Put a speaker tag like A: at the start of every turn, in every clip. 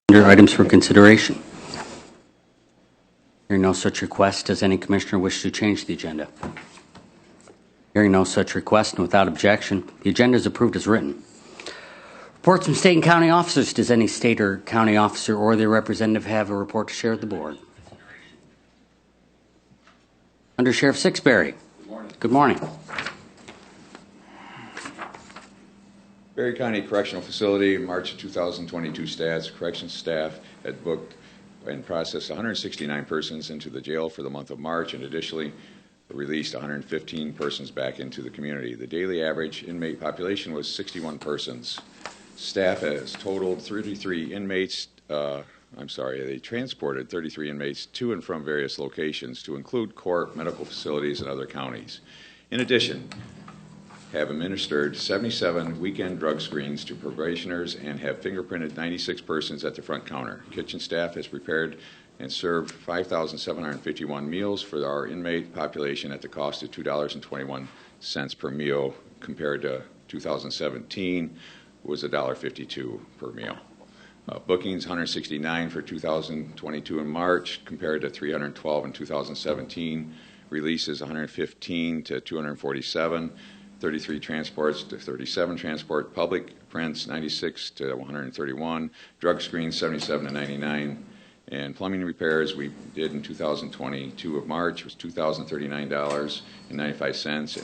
A: Under items for consideration. Hearing no such request, does any commissioner wish to change the agenda? Hearing no such request and without objection, the agenda is approved as written. Reports from state and county officers. Does any state or county officer or their representative have a report to share with the board? Under Sheriff Sixberry.
B: Good morning.
A: Good morning.
B: Berry County Correctional Facility, March of 2022 stats. Corrections staff had booked and processed 169 persons into the jail for the month of March, and additionally released 115 persons back into the community. The daily average inmate population was 61 persons. Staff has totaled 33 inmates. They transported 33 inmates to and from various locations, to include court, medical facilities, and other counties. In addition, have administered 77 weekend drug screens to probationers and have fingerprinted 96 persons at the front counter. Kitchen staff has prepared and served 5,751 meals for our inmate population at the cost of $2.21 per meal, compared to 2017 was $1.52 per meal. Bookings 169 for 2022 in March, compared to 312 in 2017. Releases 115 to 247. 33 transports to 37 transport. Public prints 96 to 131. Drug screens 77 to 99. And plumbing repairs we did in 2022 of March was $2,039.95, and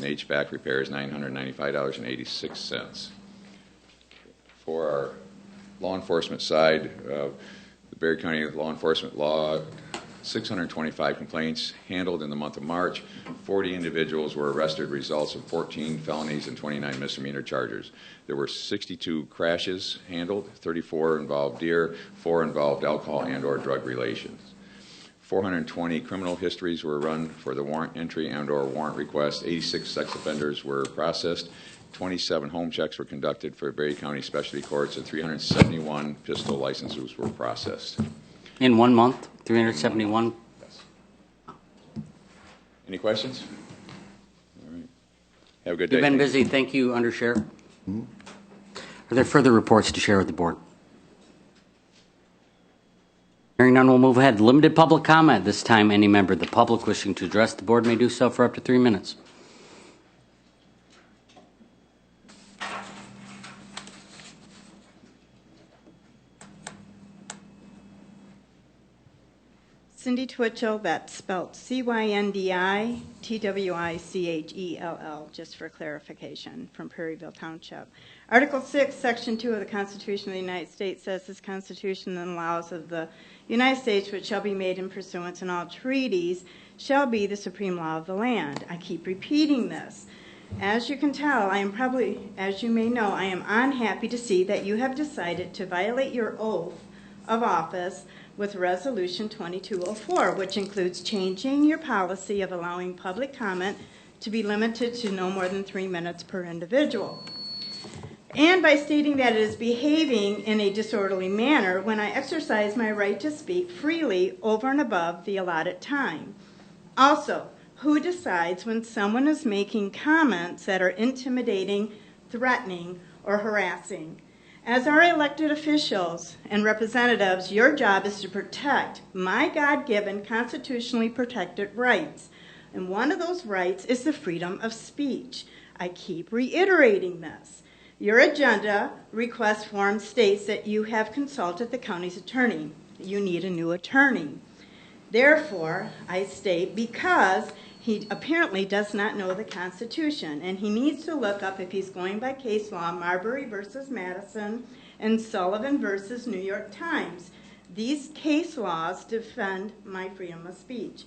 B: HVAC repairs $995.86. For our law enforcement side, the Berry County Law Enforcement logged 625 complaints handled in the month of March. 40 individuals were arrested, results of 14 felonies and 29 misdemeanor charges. There were 62 crashes handled, 34 involved deer, 4 involved alcohol and or drug relations. 420 criminal histories were run for the warrant entry and or warrant request. 86 sex offenders were processed. 27 home checks were conducted for Berry County Specialty Courts, and 371 pistol licenses were processed.
A: In 1 month, 371?
B: Yes. Any questions? All right. Have a good day.
A: You've been busy. Thank you, Under Sheriff. Are there further reports to share with the board? Hearing none, we'll move ahead. Limited public comment. This time, any member of the public wishing to address the board may do so for up to 3 minutes.
C: Cindy Twitchell, that's spelled CYNDI-TWICHELL, just for clarification, from Prairieville Township. Article 6, Section 2 of the Constitution of the United States says this Constitution and the laws of the United States, which shall be made in pursuance in all treaties, shall be the supreme law of the land. I keep repeating this. As you can tell, I am probably, as you may know, I am unhappy to see that you have decided to violate your oath of office with Resolution 2204, which includes changing your policy of allowing public comment to be limited to no more than 3 minutes per individual. And by stating that it is behaving in a disorderly manner when I exercise my right to speak freely over and above the allotted time. Also, who decides when someone is making comments that are intimidating, threatening, or harassing? As our elected officials and representatives, your job is to protect my God-given, constitutionally protected rights. And one of those rights is the freedom of speech. I keep reiterating this. Your agenda request form states that you have consulted the county's attorney. You need a new attorney. Therefore, I state, because he apparently does not know the Constitution, and he needs to look up, if he's going by case law, Marbury versus Madison and Sullivan versus New York Times. These case laws defend my freedom of speech.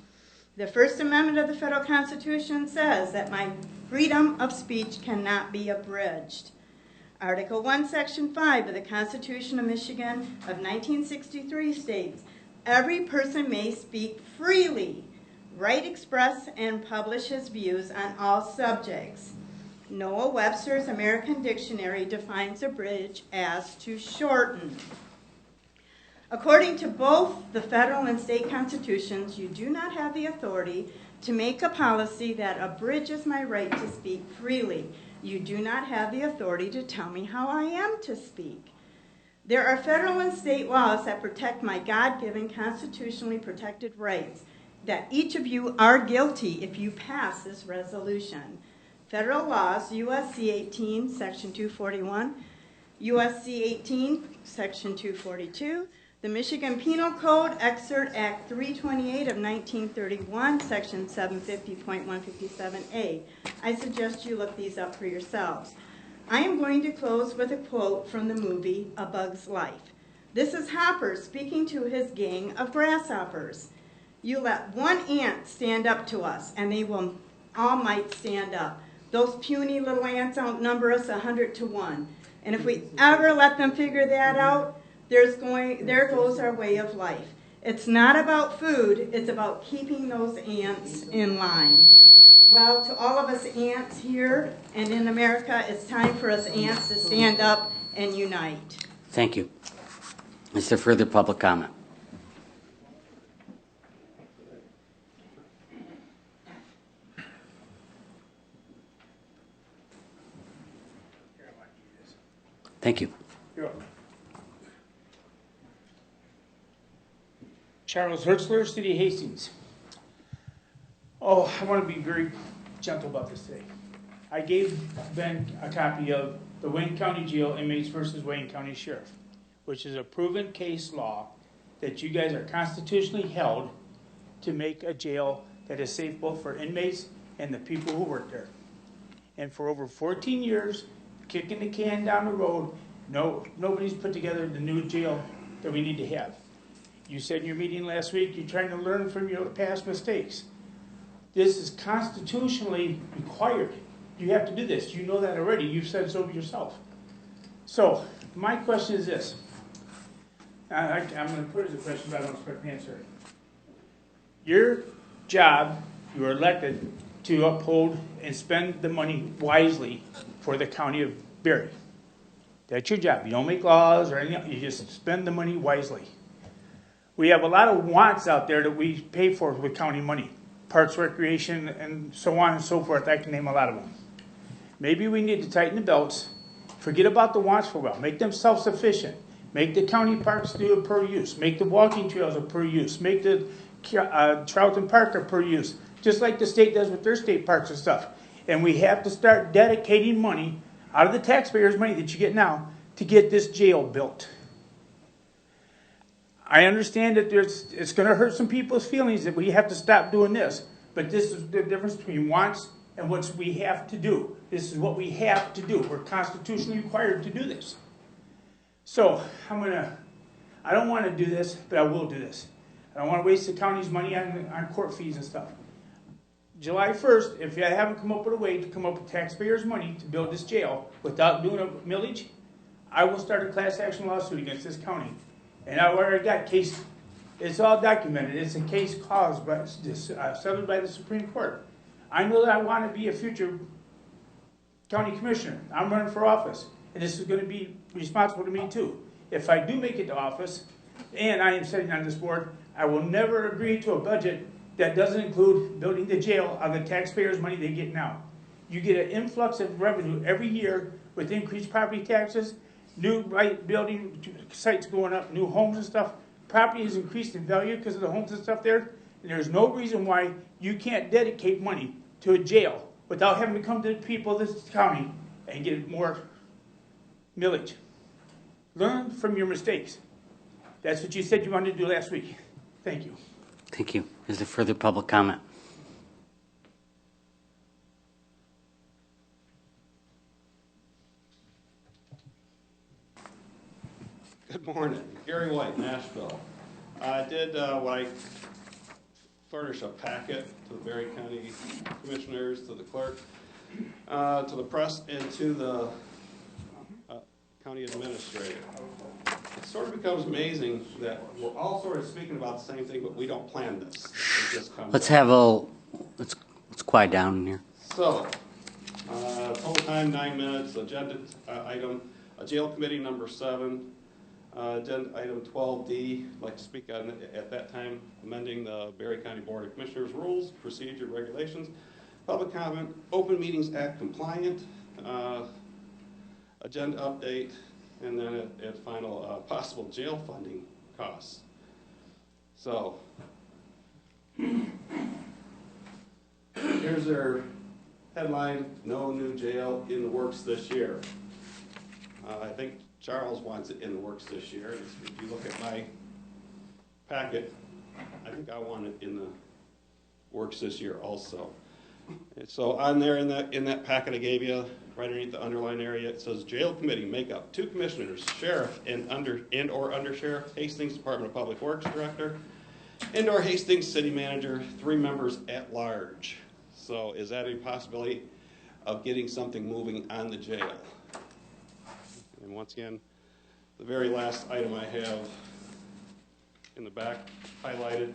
C: The First Amendment of the Federal Constitution says that my freedom of speech cannot be abridged. Article 1, Section 5 of the Constitution of Michigan of 1963 states, every person may speak freely, write, express, and publish his views on all subjects. Noah Webster's American Dictionary defines abridge as to shorten. According to both the federal and state constitutions, you do not have the authority to make a policy that abridges my right to speak freely. You do not have the authority to tell me how I am to speak. There are federal and state laws that protect my God-given constitutionally protected rights that each of you are guilty if you pass this resolution. Federal laws, USC 18, Section 241, USC 18, Section 242, the Michigan Penal Code, Excerpt Act 328 of 1931, Section 750.157A. I suggest you look these up for yourselves. I am going to close with a quote from the movie A Bug's Life. This is Hopper speaking to his gang of grasshoppers. You let one ant stand up to us, and they will all might stand up. Those puny little ants outnumber us 100 to 1. And if we ever let them figure that out, there goes our way of life. It's not about food, it's about keeping those ants in line. Well, to all of us ants here and in America, it's time for us ants to stand up and unite.
A: Thank you. Is there further public comment? Thank you.
D: Charles Hertzler, City of Hastings. Oh, I want to be very gentle about this today. I gave Ben a copy of the Wayne County Jail Inmates versus Wayne County Sheriff, which is a proven case law that you guys are constitutionally held to make a jail that is safe both for inmates and the people who work there. And for over 14 years, kicking the can down the road, nobody's put together the new jail that we need to have. You said in your meeting last week you're trying to learn from your past mistakes. This is constitutionally required. You have to do this. You know that already. You've said so yourself. So my question is this. I'm going to put it as a question, but I don't expect an answer. Your job, you were elected to uphold and spend the money wisely for the county of Berry. That's your job. You don't make laws or anything. You just spend the money wisely. We have a lot of wants out there that we pay for with county money. Parks, recreation, and so on and so forth. I can name a lot of them. Maybe we need to tighten the belts. Forget about the wants for a while. Make them self-sufficient. Make the county parks do a per use. Make the walking trails a per use. Make the Charlton Park a per use. Just like the state does with their state parks and stuff. And we have to start dedicating money out of the taxpayers' money that you get now to get this jail built. I understand that it's going to hurt some people's feelings that we have to stop doing this. But this is the difference between wants and what we have to do. This is what we have to do. We're constitutionally required to do this. So I don't want to do this, but I will do this. I don't want to waste the county's money on court fees and stuff. July 1st, if I haven't come up with a way to come up with taxpayers' money to build this jail without doing a millage, I will start a class action lawsuit against this county. And I already got case, it's all documented. It's a case caused by settled by the Supreme Court. I know that I want to be a future county commissioner. I'm running for office, and this is going to be responsible to me too. If I do make it to office, and I am sitting on this board, I will never agree to a budget that doesn't include building the jail on the taxpayers' money they get now. You get an influx of revenue every year with increased property taxes, new building sites going up, new homes and stuff. Property has increased in value because of the homes and stuff there, and there's no reason why you can't dedicate money to a jail without having to come to the people of this county and get more millage. Learn from your mistakes. That's what you said you wanted to do last week. Thank you.
A: Thank you. Is there further public comment?
E: Good morning. Gary White, Nashville. I did furnish a packet to the Berry County Commissioners, to the clerk, to the press, and to the county administrator. It sort of becomes amazing that we're all sort of speaking about the same thing, but we don't plan this. It just comes
A: Let's
E: up.
A: have let's quiet down in here.
E: So, total time 9 minutes. Agenda item, jail committee number 7. Agenda item 12D, I'd like to speak on at that time, amending the Berry County Board of Commissioners rules, procedure, regulations, public comment, Open Meetings Act compliant, agenda update, and then at final possible jail funding costs. So here's their headline: no new jail in the works this year. I think Charles wants it in the works this year. If you look at my packet, I think I want it in the works this year also. And so on there in that packet I gave you, right underneath the underline area, it says jail committee makeup: 2 commissioners, sheriff and or undersheriff, Hastings Department of Public Works director, and or Hastings city manager, 3 members at large. So is that a possibility of getting something moving on the jail? And once again, the very last item I have in the back highlighted.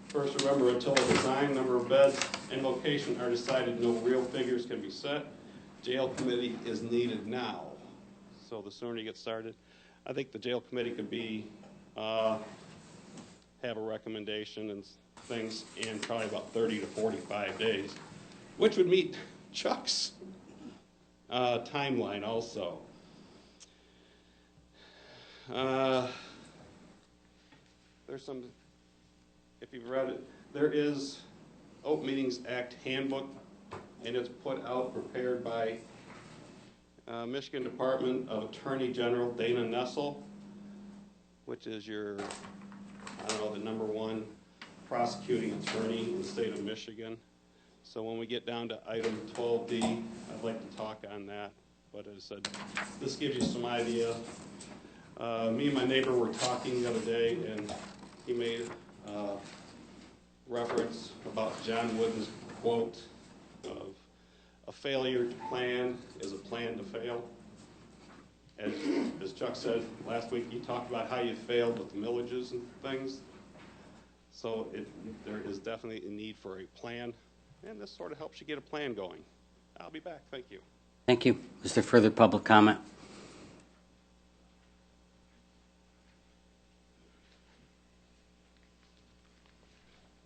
E: First, remember, until the design, number of beds, and location are decided, no real figures can be set. Jail committee is needed now. So the sooner you get started, I think the jail committee could be, have a recommendation and things in probably about 30 to 45 days, which would meet Chuck's timeline also. There's some, if you've read it, there is Open Meetings Act handbook, and it's put out, prepared by Michigan Department of Attorney General Dana Nessel, which is your, I don't know, the #1 prosecuting attorney in the state of Michigan. So when we get down to item 12D, I'd like to talk on that. But as I said, this gives you some idea. Me and my neighbor were talking the other day, and he made reference about John Wooden's quote of a failure to plan is a plan to fail. As Chuck said last week, he talked about how you failed with the millages and things. So there is definitely a need for a plan, and this sort of helps you get a plan going. I'll be back. Thank you.
A: Thank you. Is there further public comment?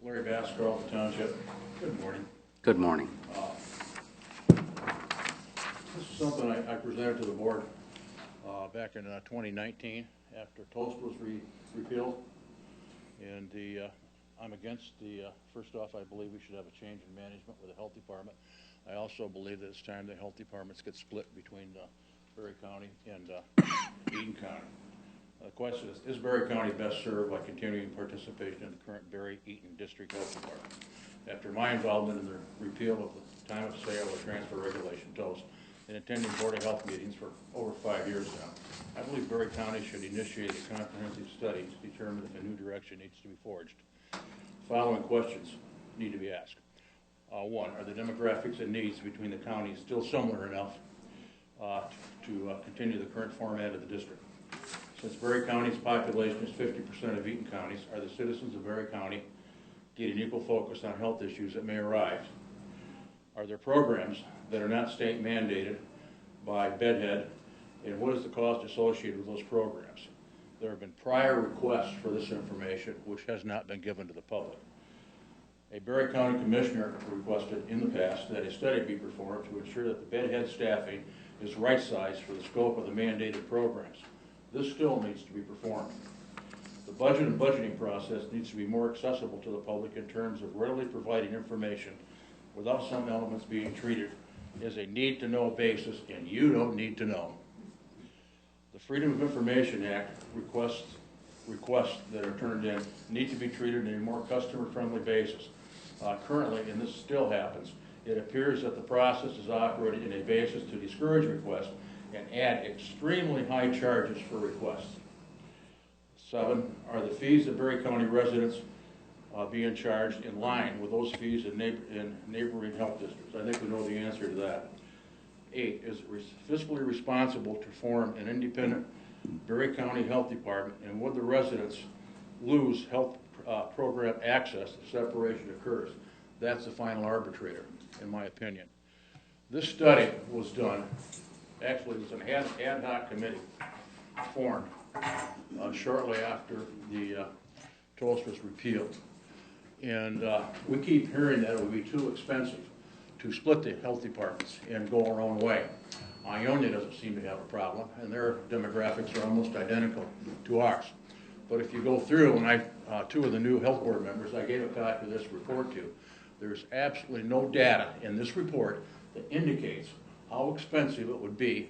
F: Larry Baskerville, Township. Good morning.
A: Good morning.
F: This is something I presented to the board back in 2019 after Toast was repealed. And I'm against first off, I believe we should have a change in management with the health department. I also believe that it's time the health departments get split between Berry County and Eaton County. The question is Berry County best served by continuing participation in the current Berry Eaton District Health Department? After my involvement in the repeal of the time of sale or transfer regulation, Toast, and attending Board of Health meetings for over 5 years now, I believe Berry County should initiate a comprehensive study to determine if a new direction needs to be forged. Following questions need to be asked. 1, are the demographics and needs between the counties still similar enough to continue the current format of the district? Since Berry County's population is 50% of Eaton County's, are the citizens of Berry County getting equal focus on health issues that may arise? Are there programs that are not state mandated by bedhead, and what is the cost associated with those programs? There have been prior requests for this information which has not been given to the public. A Berry County Commissioner requested in the past that a study be performed to ensure that the bedhead staffing is right sized for the scope of the mandated programs. This still needs to be performed. The budget and budgeting process needs to be more accessible to the public in terms of readily providing information without some elements being treated as a need-to-know basis, and you don't need to know. The Freedom of Information Act requests that are turned in need to be treated in a more customer-friendly basis. Currently, and this still happens, it appears that the process is operated in a basis to discourage requests and add extremely high charges for requests. 7, are the fees that Berry County residents being charged in line with those fees in neighboring health districts? I think we know the answer to that. 8, is it fiscally responsible to form an independent Berry County Health Department, and would the residents lose health program access if separation occurs? That's the final arbitrator, in my opinion. This study was done, actually it was an ad hoc committee formed shortly after the Toast was repealed. And we keep hearing that it would be too expensive to split the health departments and go our own way. Ionia doesn't seem to have a problem, and their demographics are almost identical to ours. But if you go through, and two of the new health board members, I gave a copy of this report to, there's absolutely no data in this report that indicates how expensive it would be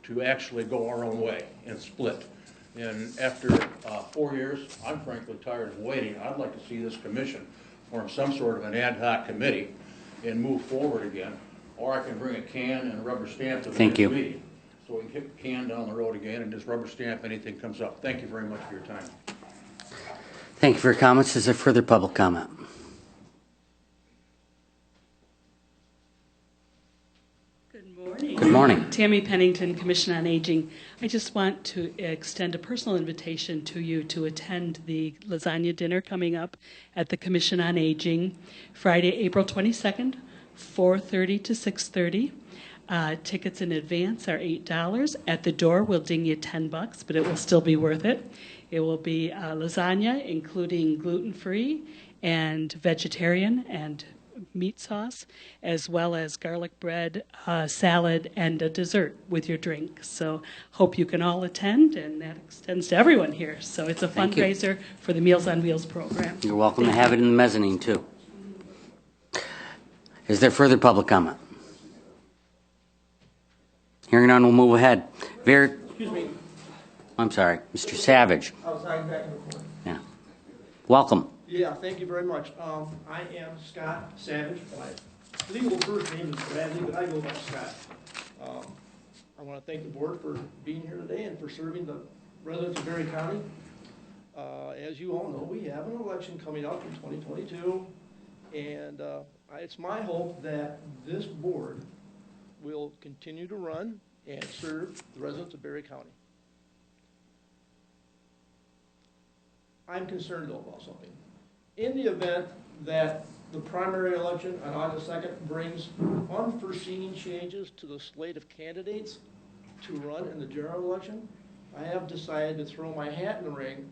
F: to actually go our own way and split. And after 4 years, I'm frankly tired of waiting. I'd like to see this commission form some sort of an ad hoc committee and move forward again. Or I can bring a can and a rubber stamp to the next meeting. So we can kick the can down the road again and just rubber stamp anything comes up. Thank you very much for your time.
A: Thank you for your comments. Is there further public comment?
G: Good morning.
A: Good morning.
G: Tammy Pennington, Commission on Aging. I just want to extend a personal invitation to you to attend the lasagna dinner coming up at the Commission on Aging, Friday, April 22nd, 4:30 to 6:30. Tickets in advance are $8. At the door, we'll ding you $10, but it will still be worth it. It will be lasagna, including gluten-free and vegetarian and meat sauce, as well as garlic bread, salad, and a dessert with your drink. So hope you can all attend, and that extends to everyone here. So it's a
A: Thank you.
G: fundraiser for the Meals on Wheels program.
A: You're welcome to have it in the mezzanine, too. Is there further public comment? Hearing none, we'll move ahead.
H: Excuse me.
A: I'm sorry, Mr. Savage.
H: I was hiding back in the corner.
A: Yeah. Welcome.
H: Yeah, thank you very much. I am Scott Savage. My legal first name is Bradley, but I go by Scott. I want to thank the board for being here today and for serving the residents of Berry County. As you all know, we have an election coming up in 2022, and it's my hope that this board will continue to run and serve the residents of Berry County. I'm concerned though about something. In the event that the primary election on August 2nd brings unforeseen changes to the slate of candidates to run in the general election, I have decided to throw my hat in the ring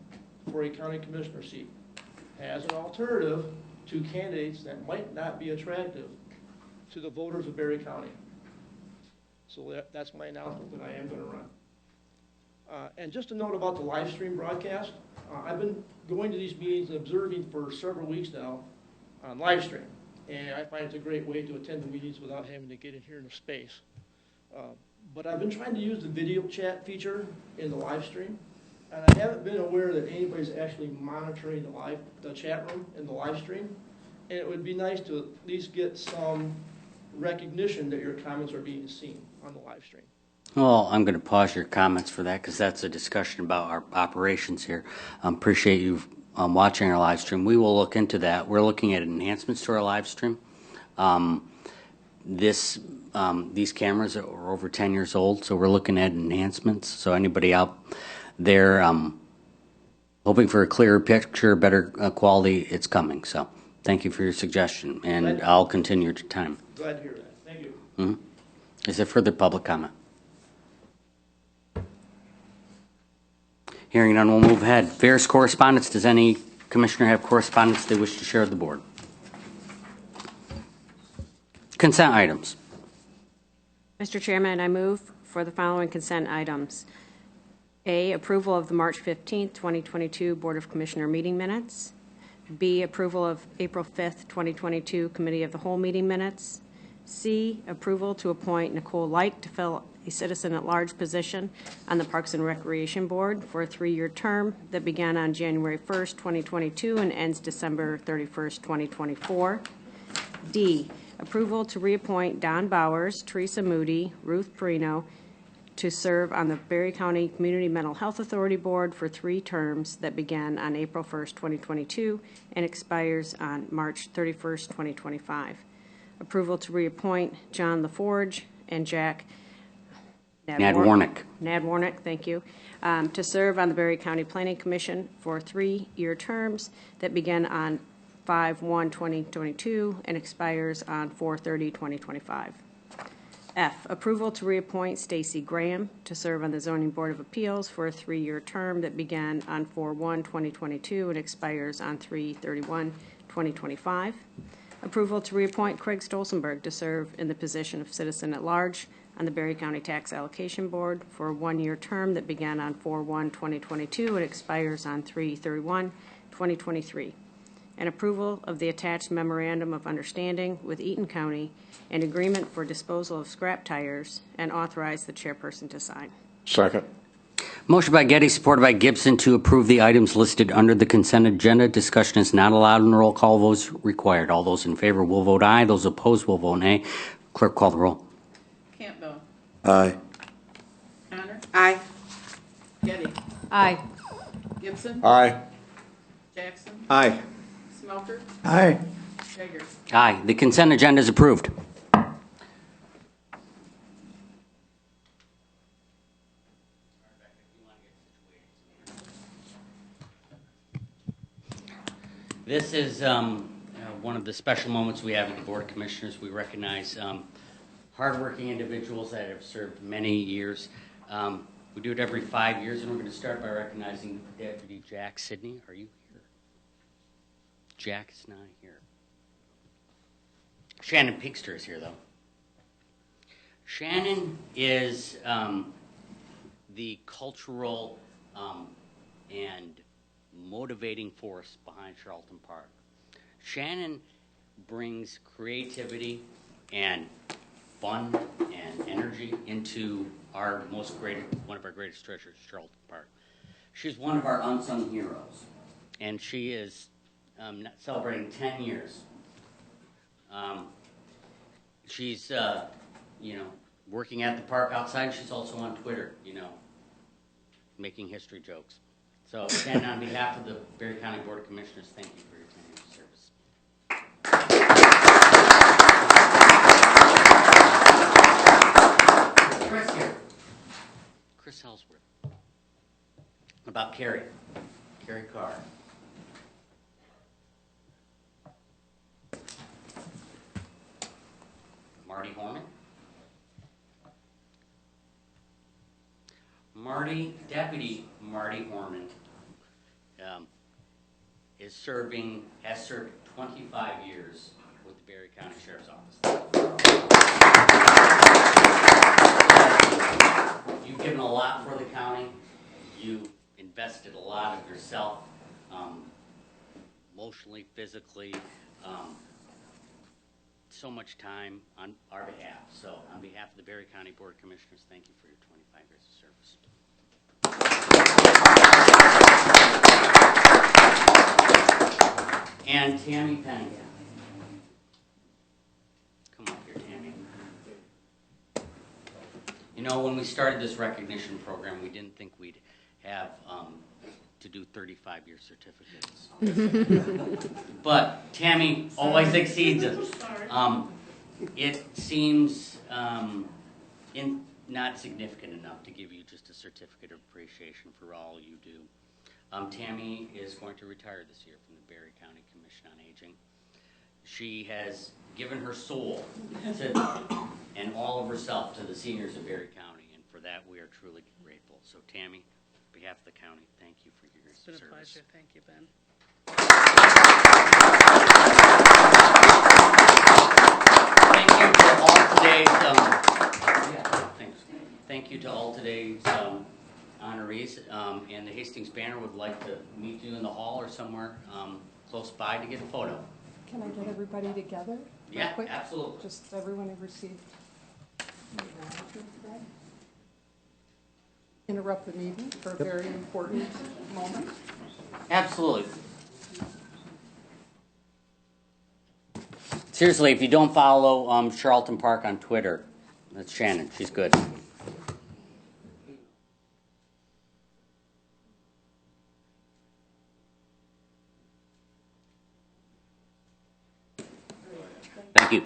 H: for a county commissioner seat as an alternative to candidates that might not be attractive to the voters of Berry County. So that's my announcement that I am going to run. And just a note about the live stream broadcast. I've been going to these meetings and observing for several weeks now on live stream. And I find it's a great way to attend the meetings without having to get in here in a space. But I've been trying to use the video chat feature in the live stream. And I haven't been aware that anybody's actually monitoring the chat room in the live stream. And it would be nice to at least get some recognition that your comments are being seen on the live stream.
A: Well, I'm going to pause your comments for that because that's a discussion about our operations here. Appreciate you watching our live stream. We will look into that. We're looking at enhancements to our live stream. These cameras are over 10 years old, so we're looking at enhancements. So anybody out there hoping for a clearer picture, better quality, it's coming. So thank you for your suggestion, and I'll continue your time.
H: Glad to hear that. Thank you.
A: Mm-hmm. Is there further public comment? Hearing none, we'll move ahead. Various correspondence. Does any commissioner have correspondence they wish to share with the board? Consent items.
I: Mr. Chairman, I move for the following consent items. A, approval of the March 15th, 2022 Board of Commissioner meeting minutes. B, approval of April 5th, 2022 Committee of the Whole meeting minutes. C, approval to appoint Nicole Like to fill a citizen-at-large position on the Parks and Recreation Board for a 3-year term that began on January 1st, 2022 and ends December 31st, 2024. D, approval to reappoint Don Bowers, Teresa Moody, Ruth Perino to serve on the Berry County Community Mental Health Authority Board for 3 terms that began on April 1st, 2022 and expires on March 31st, 2025. Approval to reappoint John LaForge and Jack Nadwarnick, thank you, to serve on the Berry County Planning Commission for 3-year terms that begin on 5/1/2022 and expires on 4/30/2025. F, approval to reappoint Stacy Graham to serve on the Zoning Board of Appeals for a 3-year term that began on 4/1/2022 and expires on 3/31/2025. Approval to reappoint Craig Stolzenberg to serve in the position of citizen at large on the Berry County Tax Allocation Board for a one-year term that began on 4/1/2022 and expires on 3/31/2023. And approval of the attached memorandum of understanding with Eaton County and agreement for disposal of scrap tires, and authorize the chairperson to sign.
J: Second.
A: Motion by Getty, supported by Gibson, to approve the items listed under the consent agenda. Discussion is not allowed and roll call votes required. All those in favor will vote aye. Those opposed will vote nay. Clerk, call the roll.
K: Campbell.
J: Aye.
K: Connor.
C: Aye.
K: Getty.
I: Aye.
K: Gibson.
J: Aye.
K: Jackson.
J: Aye.
K: Smelter.
J: Aye.
K: Hager.
A: Aye. The consent agenda is approved. This is one of the special moments we have at the Board of Commissioners. We recognize hardworking individuals that have served many years. We do it every 5 years, and we're going to start by recognizing Deputy Jack Sidney. Are you here? Jack is not here. Shannon Pinkster is here, though. Shannon is the cultural and motivating force behind Charlton Park. Shannon brings creativity and fun and energy into our one of our greatest treasures, Charlton Park. She's one of our unsung heroes, and she is celebrating 10 years. She's working at the park outside. She's also on Twitter, making history jokes. So, Shannon, on behalf of the Berry County Board of Commissioners, thank you for your 10 years of service. Chris here. Chris Ellsworth. What about Carrie? Carrie Carr. Marty Horman. Deputy Marty Horman has served 25 years with the Berry County Sheriff's Office. You've given a lot for the county. You invested a lot of yourself, emotionally, physically, so much time on our behalf. So on behalf of the Berry County Board of Commissioners, thank you for your 25 years of service. And Tammy Penningham. Come up here, Tammy. When we started this recognition program, we didn't think we'd have to do 35-year certificates. But Tammy always exceeds it. It seems not significant enough to give you just a certificate of appreciation for all you do. Tammy is going to retire this year from the Berry County Commission on Aging. She has given her soul and all of herself to the seniors of Berry County, and for that we are truly grateful. So Tammy, on behalf of the county, thank you for your service.
G: It's been a pleasure. Thank you, Ben.
A: Thank you to all today's thank you to all today's honorees, and the Hastings Banner would like to meet you in the hall or somewhere close by to get a photo.
L: Can I get everybody together?
A: Yeah,
L: quick?
A: absolutely.
L: Just everyone have received. Interrupt the meeting for a very important moment.
A: Absolutely. Seriously, if you don't follow Charlton Park on Twitter, that's Shannon. She's good. Thank you.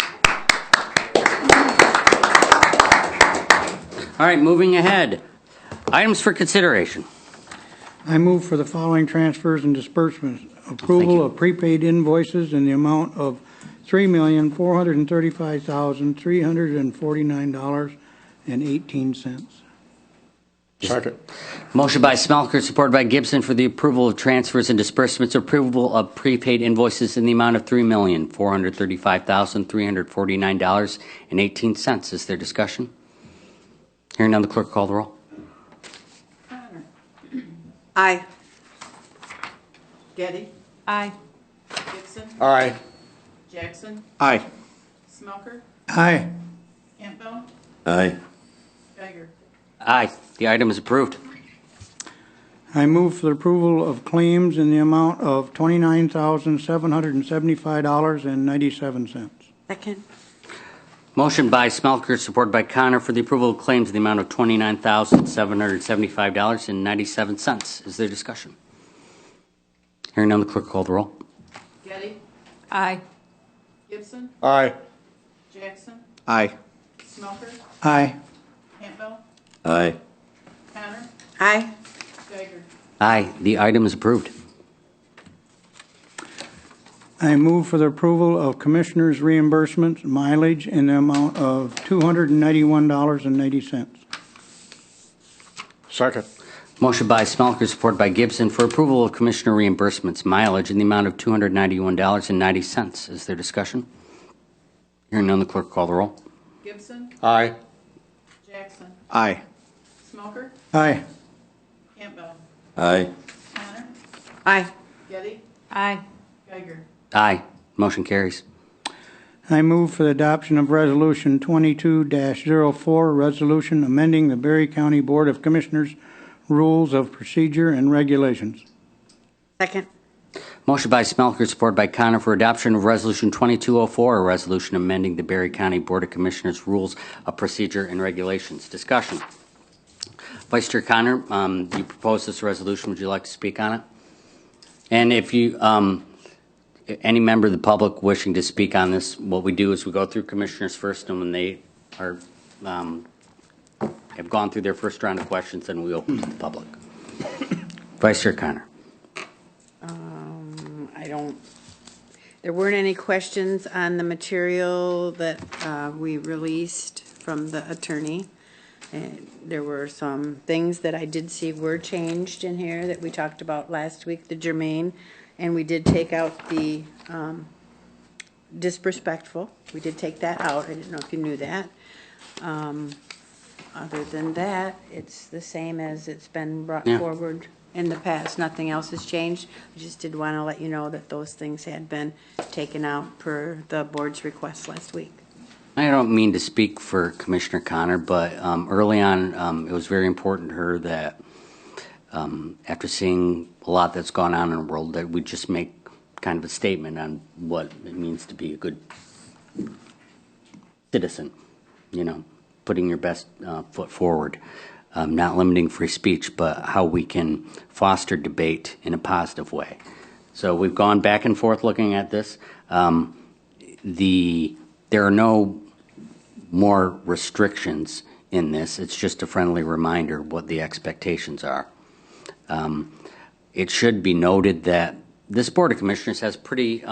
A: All right, moving ahead. Items for consideration.
M: I move for the following transfers and disbursements. Approval of prepaid invoices in the amount of $3,435,349.18.
F: Second.
A: Motion by Smelker, supported by Gibson for the approval of transfers and disbursements, approval of prepaid invoices in the amount of $3,435,349.18. Is there discussion? Hearing none, the clerk call the roll.
K: Connor. Aye. Getty.
I: Aye.
K: Gibson.
F: Aye.
K: Jackson.
F: Aye.
K: Smelker.
M: Aye.
K: Campbell.
F: Aye.
K: Geiger.
A: Aye. The item is approved.
M: I move for the approval of claims in the amount of $29,775.97.
I: Second.
A: Motion by Smelker, supported by Connor for the approval of claims in the amount of $29,775.97. Is there discussion? Hearing none, the clerk call the roll.
K: Getty.
I: Aye.
K: Gibson.
F: Aye.
K: Jackson.
F: Aye.
K: Smelker.
M: Aye.
K: Campbell.
F: Aye.
K: Connor.
I: Aye.
K: Geiger.
A: Aye. The item is approved.
M: I move for the approval of commissioners' reimbursements mileage in the amount of $291.80.
F: Second.
A: Motion by Smelker, supported by Gibson for approval of commissioner reimbursements mileage in the amount of $291.90. Is there discussion? Hearing none, the clerk call the roll.
K: Gibson.
F: Aye.
K: Jackson.
F: Aye.
K: Smelker.
M: Aye.
K: Campbell.
F: Aye.
K: Connor.
I: Aye.
K: Getty.
I: Aye.
K: Geiger.
A: Aye. Motion carries.
M: I move for the adoption of Resolution 22-04, resolution amending the Berry County Board of Commissioners Rules of Procedure and Regulations.
I: Second.
A: Motion by Smelker, supported by Connor for adoption of Resolution 2204, a resolution amending the Berry County Board of Commissioners Rules of Procedure and Regulations. Discussion. Vice Chair Connor, you proposed this resolution. Would you like to speak on it? And if you, any member of the public wishing to speak on this, what we do is we go through commissioners first, and when they are have gone through their first round of questions, then we open to the public. Vice Chair Connor.
J: There weren't any questions on the material that we released from the attorney. And there were some things that I did see were changed in here that we talked about last week, the germane, and we did take out the disrespectful. We did take that out. I didn't know if you knew that. Other than that, it's the same as it's been brought forward in the past. Nothing else has changed. I just did want to let you know that those things had been taken out per the board's request last week.
A: I don't mean to speak for Commissioner Connor, but early on, it was very important to her that after seeing a lot that's gone on in the world, that we just make kind of a statement on what it means to be a good citizen, you know, putting your best foot forward, not limiting free speech, but how we can foster debate in a positive way. So we've gone back and forth looking at this. There are no more restrictions in this. It's just a friendly reminder what the expectations are. It should be noted that this Board of Commissioners has pretty,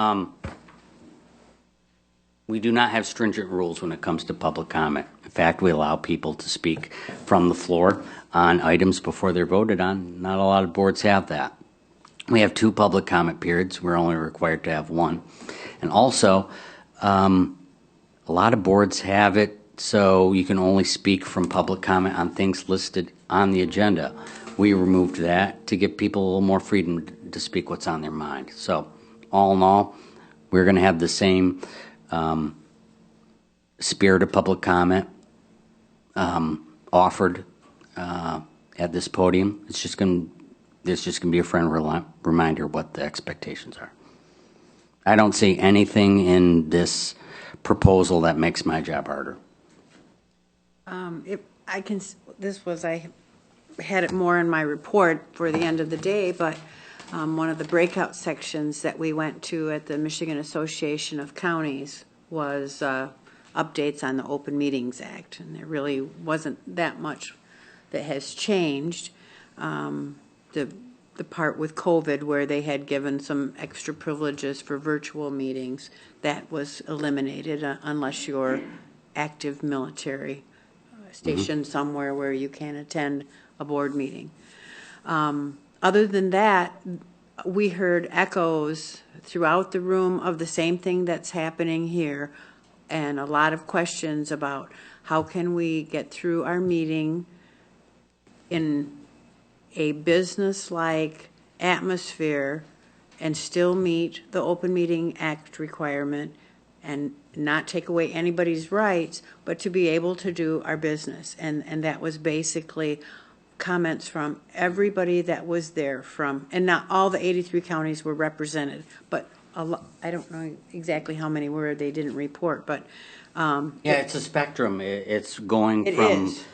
A: we do not have stringent rules when it comes to public comment. In fact, we allow people to speak from the floor on items before they're voted on. Not a lot of boards have that. We have 2 public comment periods. We're only required to have 1. And also, a lot of boards have it so you can only speak from public comment on things listed on the agenda. We removed that to give people a little more freedom to speak what's on their mind. So, all in all, we're going to have the same spirit of public comment offered at this podium. It's just going to, there's just going to be a friendly reminder what the expectations are. I don't see anything in this proposal that makes my job harder.
J: I had it more in my report for the end of the day, but one of the breakout sections that we went to at the Michigan Association of Counties was updates on the Open Meetings Act, and there really wasn't that much that has changed. The part with COVID where they had given some extra privileges for virtual meetings, that was eliminated unless you're active military stationed somewhere where you can attend a board meeting. Other than that, we heard echoes throughout the room of the same thing that's happening here, and a lot of questions about how can we get through our meeting in a business-like atmosphere and still meet the Open Meeting Act requirement and not take away anybody's rights, but to be able to do our business. And that was basically comments from everybody that was there from, and not all the 83 counties were represented, but I don't know exactly how many were, they didn't report, but.
A: Yeah, it's a spectrum. It's going
J: It
A: from
J: is.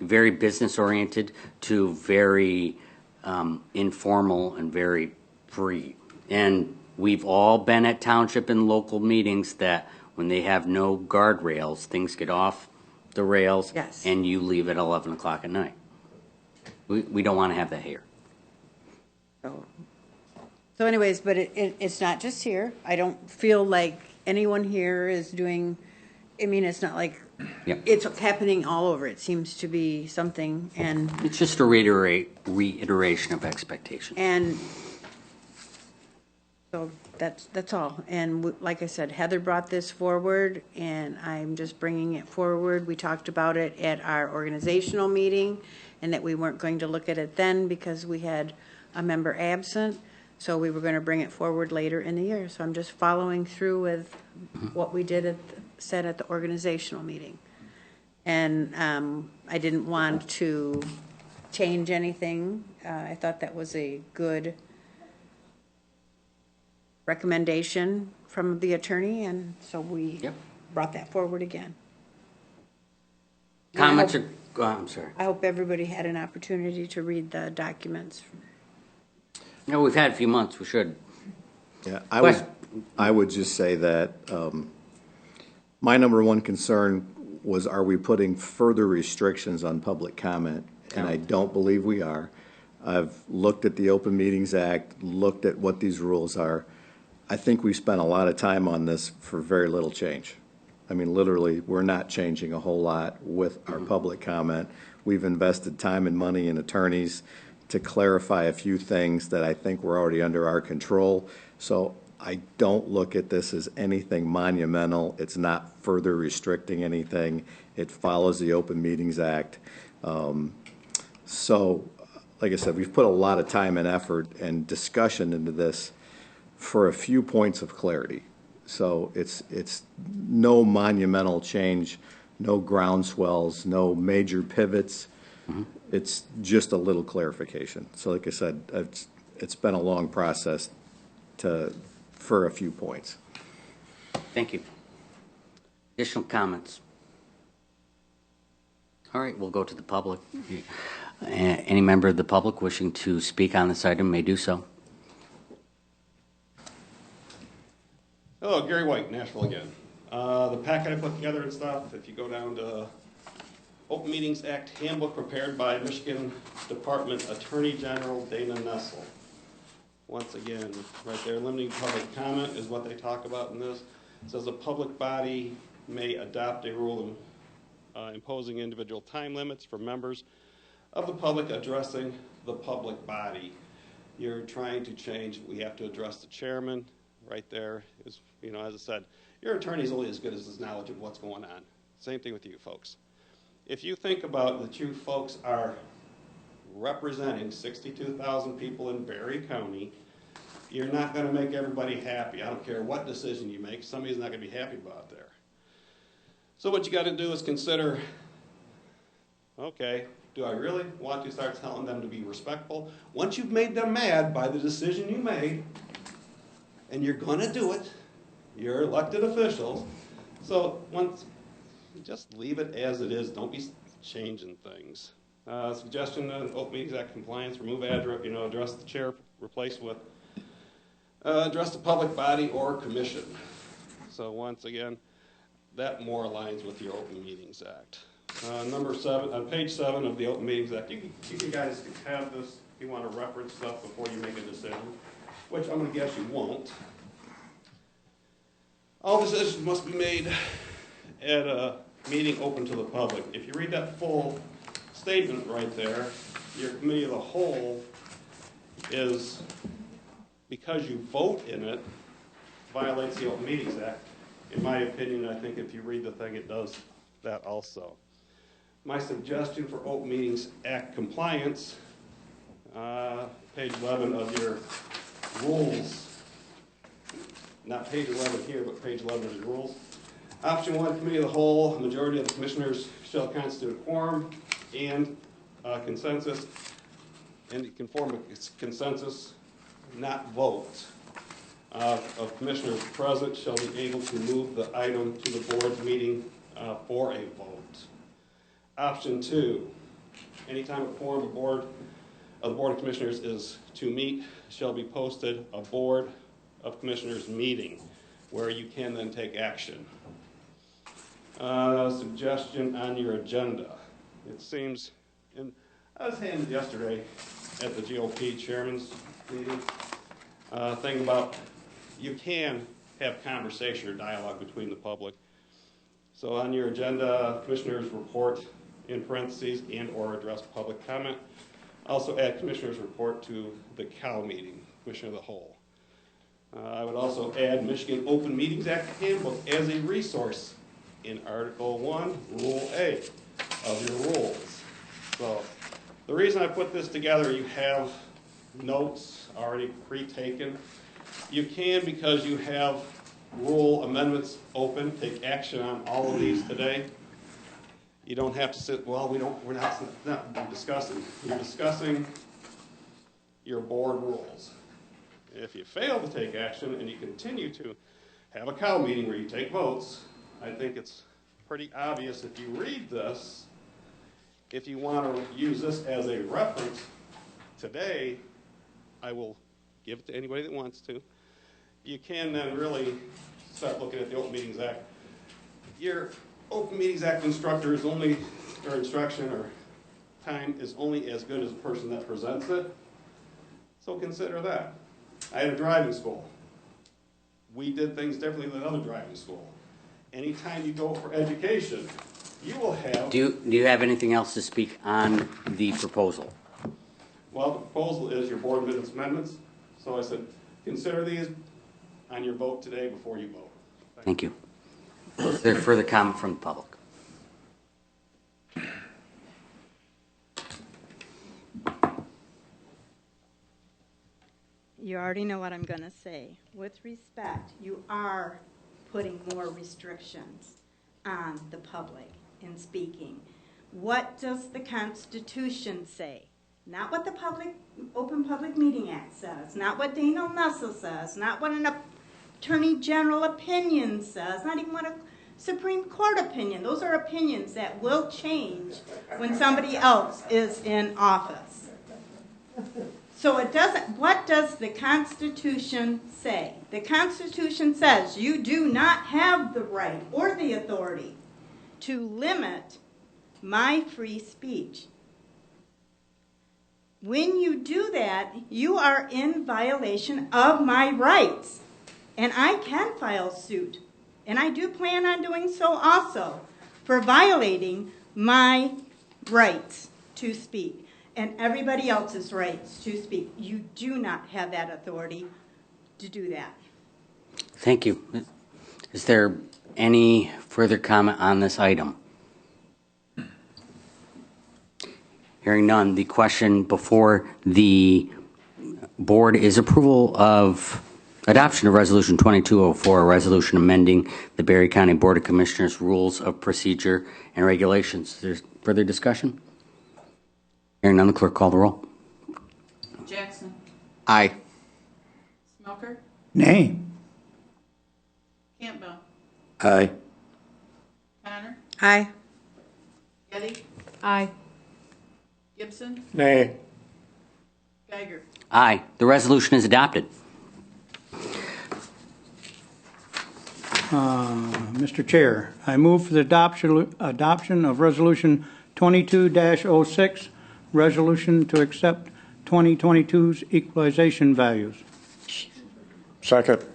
A: very business-oriented to very informal and very free. And we've all been at township and local meetings that when they have no guardrails, things get off the rails.
J: Yes.
A: And you leave at 11 o'clock at night. We don't want to have that here.
J: So anyways, but it's not just here. I don't feel like anyone here is doing, I mean, it's not like
A: Yep.
J: it's happening all over. It seems to be something, and
A: It's just a reiteration of expectations.
J: And so that's all. And like I said, Heather brought this forward, and I'm just bringing it forward. We talked about it at our organizational meeting, and that we weren't going to look at it then because we had a member absent. So we were going to bring it forward later in the year. So I'm just following through with what we said at the organizational meeting. And I didn't want to change anything. I thought that was a good recommendation from the attorney, and so we brought that forward again.
A: Comments or, I'm sorry.
J: I hope everybody had an opportunity to read the documents.
A: No, we've had a few months. We should.
N: Yeah, I would just say that my number one concern was, are we putting further restrictions on public comment? And I don't believe we are. I've looked at the Open Meetings Act, looked at what these rules are. I think we spent a lot of time on this for very little change. I mean, literally, we're not changing a whole lot with our public comment. We've invested time and money in attorneys to clarify a few things that I think were already under our control. So I don't look at this as anything monumental. It's not further restricting anything. It follows the Open Meetings Act. So, like I said, we've put a lot of time and effort and discussion into this for a few points of clarity. So it's no monumental change, no groundswells, no major pivots. It's just a little clarification. So like I said, it's been a long process for a few points.
A: Thank you. Additional comments? All right, we'll go to the public. Any member of the public wishing to speak on this item may do so.
E: Hello, Gary White, Nashville again. The packet I put together and stuff, if you go down to Open Meetings Act Handbook prepared by Michigan Department Attorney General Dana Nessel. Once again, right there, limiting public comment is what they talk about in this. It says a public body may adopt a rule imposing individual time limits for members of the public addressing the public body. You're trying to change, we have to address the chairman. Right there is, as I said, your attorney is only as good as his knowledge of what's going on. Same thing with you folks. If you think about that you folks are representing 62,000 people in Berry County, you're not going to make everybody happy. I don't care what decision you make, somebody's not going to be happy about there. So what you got to do is consider, okay, do I really want to start telling them to be respectful? Once you've made them mad by the decision you made, and you're going to do it, you're elected officials, so just leave it as it is. Don't be changing things. Suggestion of Open Meetings Act compliance: remove address the chair, replace with address the public body or commission. So once again, that more aligns with your Open Meetings Act. Number 7, on page 7 of the Open Meetings Act, you guys can have this if you want to reference stuff before you make a decision, which I'm going to guess you won't. All decisions must be made at a meeting open to the public. If you read that full statement right there, your committee of the whole is, because you vote in it, violates the Open Meetings Act. In my opinion, I think if you read the thing, it does that also. My suggestion for Open Meetings Act compliance, page 11 of your rules, not page 11 here, but page 11 of your rules. Option 1, committee of the whole, a majority of the commissioners shall constitute a quorum and consensus, and it can form a consensus, not vote. Of commissioners present shall be able to move the item to the board's meeting for a vote. Option 2, anytime a quorum of the Board of Commissioners is to meet, shall be posted a Board of Commissioners meeting where you can then take action. Suggestion on your agenda. It seems, and I was handed yesterday at the GOP chairman's meeting, thing about you can have conversation or dialogue between the public. So on your agenda, commissioners report in parentheses and or address public comment. Also add commissioners report to the COW meeting, Commissioner of the Whole. I would also add Michigan Open Meetings Act handbook as a resource in Article 1, Rule A of your rules. So the reason I put this together, you have notes already pre-taken. You can, because you have rule amendments open, take action on all of these today. You don't have to sit, well, we're not discussing. You're discussing your board rules. If you fail to take action and you continue to have a COW meeting where you take votes, I think it's pretty obvious if you read this, if you want to use this as a reference today, I will give it to anybody that wants to. You can then really start looking at the Open Meetings Act. Your Open Meetings Act instructor is only, or instruction or time is only as good as the person that presents it. So consider that. I had a driving school. We did things differently than other driving school. Anytime you go for education, you will have...
A: Do you have anything else to speak on the proposal?
E: Well, the proposal is your board minutes amendments. So I said, consider these on your vote today before you vote.
A: Thank you. Is there further comment from the public?
C: You already know what I'm going to say. With respect, you are putting more restrictions on the public in speaking. What does the Constitution say? Not what the Open Public Meeting Act says, not what Daniel Nussel says, not what an Attorney General opinion says, not even what a Supreme Court opinion. Those are opinions that will change when somebody else is in office. So it doesn't, what does the Constitution say? The Constitution says you do not have the right or the authority to limit my free speech. When you do that, you are in violation of my rights. And I can file suit. And I do plan on doing so also for violating my rights to speak and everybody else's rights to speak. You do not have that authority to do that.
A: Thank you. Is there any further comment on this item? Hearing none, the question before the board is approval of adoption of Resolution 2204, a resolution amending the Berry County Board of Commissioners Rules of Procedure and Regulations. Is there further discussion? Hearing none, the clerk call the roll.
K: Jackson.
N: Aye.
K: Smoker.
M: Nay.
K: Campbell.
N: Aye.
K: Connor.
J: Aye.
K: Getty.
I: Aye.
K: Gibson.
F: Nay.
K: Geiger.
A: Aye. The resolution is adopted.
M: Mr. Chair, I move for the adoption of Resolution 22-06, resolution to accept 2022's equalization values.
F: Second.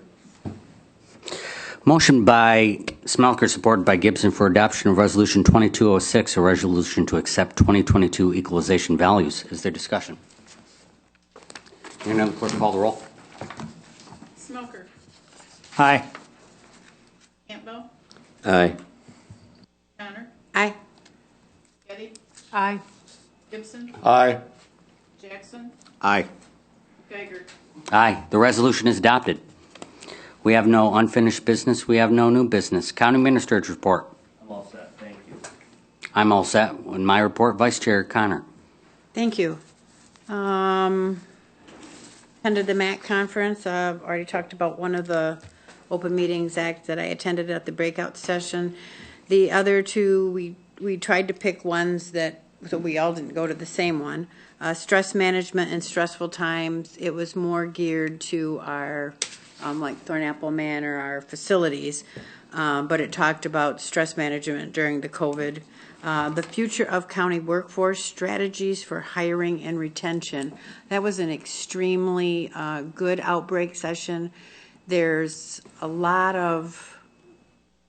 A: Motion by Smelker, supported by Gibson, for adoption of Resolution 2206, a resolution to accept 2022 equalization values. Is there discussion? Hearing none, clerk call the roll.
K: Smoker.
M: Aye.
K: Campbell.
N: Aye.
K: Connor.
J: Aye.
K: Getty.
I: Aye.
K: Gibson.
N: Aye.
K: Jackson.
N: Aye.
K: Geiger.
A: Aye. The resolution is adopted. We have no unfinished business. We have no new business. County Administrator's report.
O: I'm all set, thank you.
A: I'm all set. In my report, Vice Chair Connor.
J: Thank you. Attended the MAC conference. I've already talked about one of the Open Meetings Act that I attended at the breakout session. The other two, we tried to pick ones that, so we all didn't go to the same one. Stress management and stressful times, it was more geared to our, like Thornapple Manor, our facilities, but it talked about stress management during the COVID. The future of county workforce, strategies for hiring and retention. That was an extremely good outbreak session. There's a lot of...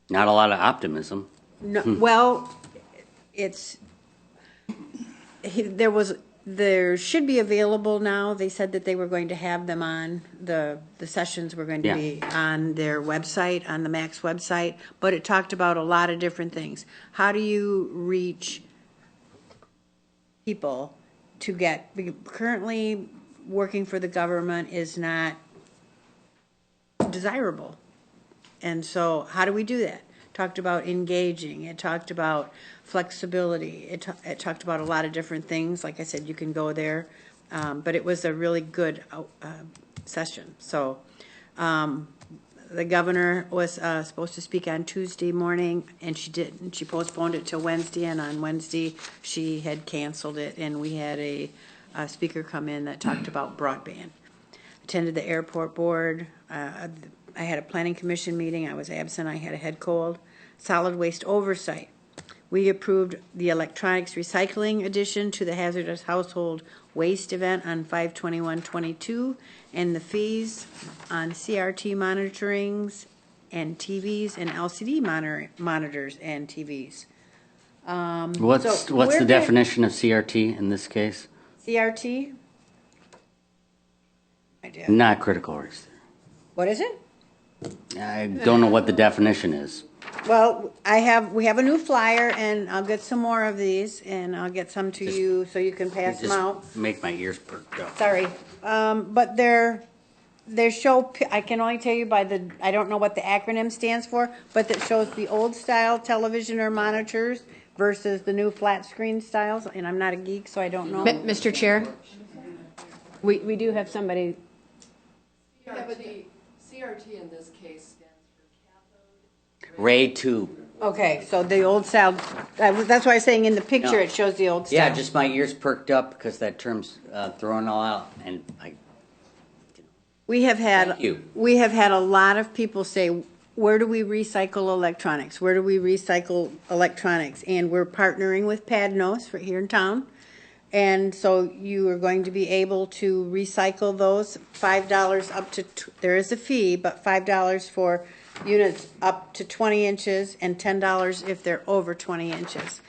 A: Not a lot of optimism.
J: No, well, there should be available now. They said that they were going to have them on, the sessions were going to be on their website, on the MAC's website, but it talked about a lot of different things. How do you reach people to get, currently working for the government is not desirable. And so how do we do that? Talked about engaging. It talked about flexibility. It talked about a lot of different things. Like I said, you can go there. But it was a really good session. So the governor was supposed to speak on Tuesday morning, and she didn't. She postponed it till Wednesday, and on Wednesday she had canceled it, and we had a speaker come in that talked about broadband. Attended the airport board. I had a planning commission meeting. I was absent. I had a head cold. Solid waste oversight. We approved the electronics recycling addition to the hazardous household waste event on 5/21/22, and the fees on CRT monitorings and TVs and LCD monitors and TVs.
A: What's the definition of CRT in this case?
J: CRT?
A: Not critical race theory.
J: What is it?
A: I don't know what the definition is.
J: Well, we have a new flyer, and I'll get some more of these, and I'll get some to you so you can pass them out.
A: Make my ears perk up.
J: Sorry, but they show. I can only tell you by the. I don't know what the acronym stands for, but that shows the old style television or monitors versus the new flat screen styles. And I'm not a geek, so I don't know.
I: Mr. Chair, we do have somebody.
K: Yeah, but the CRT in this case stands for cathode
A: Ray tube.
J: Okay, so the old style. That's why I'm saying in the picture
A: No.
J: it shows the old style.
A: Yeah, just my ears perked up because that term's thrown all out, and
J: We have had
A: Thank you.
J: we have had a lot of people say, where do we recycle electronics? Where do we recycle electronics? And we're partnering with Padnos for here in town. And so you are going to be able to recycle those $5 up to, there is a fee, but $5 for units up to 20 inches and $10 if they're over 20 inches.